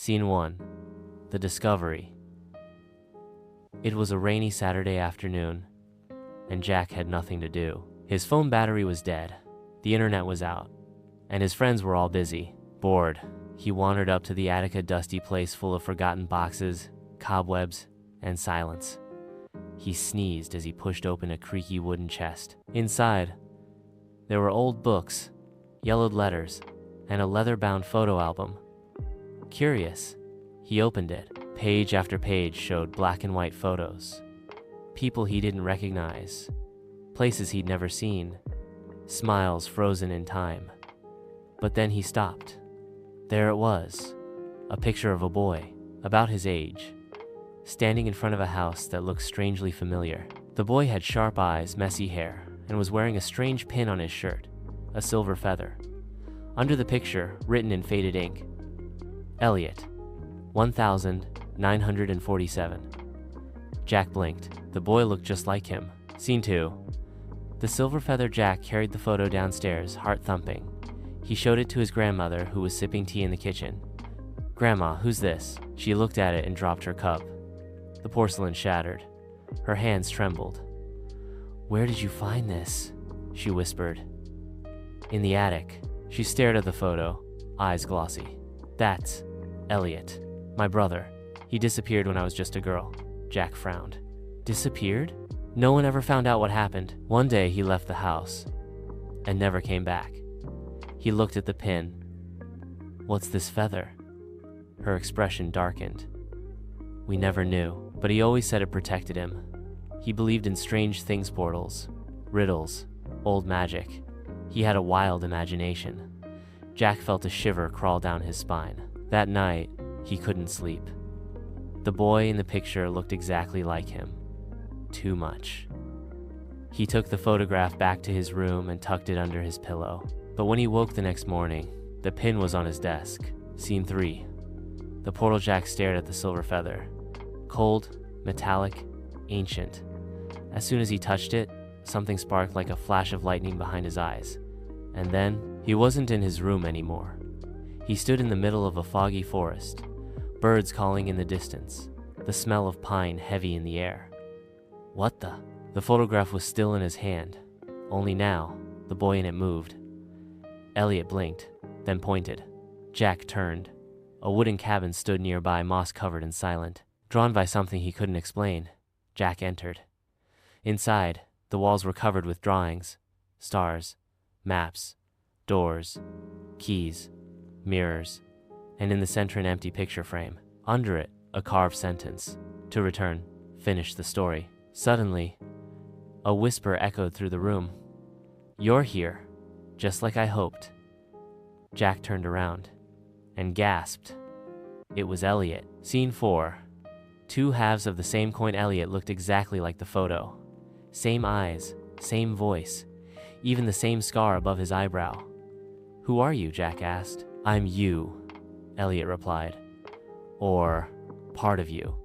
Scene 1. The Discovery. It was a rainy Saturday afternoon, and Jack had nothing to do. His phone battery was dead, the internet was out, and his friends were all busy. Bored, he wandered up to the attic, a dusty place full of forgotten boxes, cobwebs, and silence. He sneezed as he pushed open a creaky wooden chest. Inside, there were old books, yellowed letters, and a leather-bound photo album. Curious, he opened it. Page after page showed black and white photos. People he didn't recognize, places he'd never seen, smiles frozen in time. But then he stopped. There it was, a picture of a boy, about his age, standing in front of a house that looked strangely familiar. The boy had sharp eyes, messy hair, and was wearing a strange pin on his shirt, a silver feather. Under the picture, written in faded ink, Elliot, 1947. Jack blinked. The boy looked just like him. Scene 2. The silver feather. Jack carried the photo downstairs, heart thumping. He showed it to his grandmother, who was sipping tea in the kitchen. "Grandma, who's this?" She looked at it and dropped her cup. The porcelain shattered. Her hands trembled. "Where did you find this?" she whispered. "In the attic." She stared at the photo, eyes glossy. "That's Elliot, my brother. He disappeared when I was just a girl." Jack frowned. "Disappeared?" "No one ever found out what happened. One day he left the house and never came back." He looked at the pin. "What's this feather?" Her expression darkened. "We never knew, but he always said it protected him. He believed in strange things, portals, riddles, old magic. He had a wild imagination." Jack felt a shiver crawl down his spine. That night, he couldn't sleep. The boy in the picture looked exactly like him. Too much. He took the photograph back to his room and tucked it under his pillow. But when he woke the next morning, the pin was on his desk. Scene 3. The portal. Jack stared at the silver feather. Cold, metallic, ancient. As soon as he touched it, something sparked like a flash of lightning behind his eyes. And then, he wasn't in his room anymore. He stood in the middle of a foggy forest, birds calling in the distance, the smell of pine heavy in the air. What the? The photograph was still in his hand. Only now, the boy in it moved. Elliot blinked, then pointed. Jack turned. A wooden cabin stood nearby, moss-covered and silent. Drawn by something he couldn't explain, Jack entered. Inside, the walls were covered with drawings, stars, maps, doors, keys, mirrors, and in the center an empty picture frame. Under it, a carved sentence: "To return, finish the story." Suddenly, a whisper echoed through the room. "You're here, just like I hoped." Jack turned around and gasped. It was Elliot. Scene 4. Two halves of the same coin. Elliot looked exactly like the photo. Same eyes, same voice, even the same scar above his eyebrow. "Who are you?" Jack asked. "I'm you," Elliot replied. "Or part of you."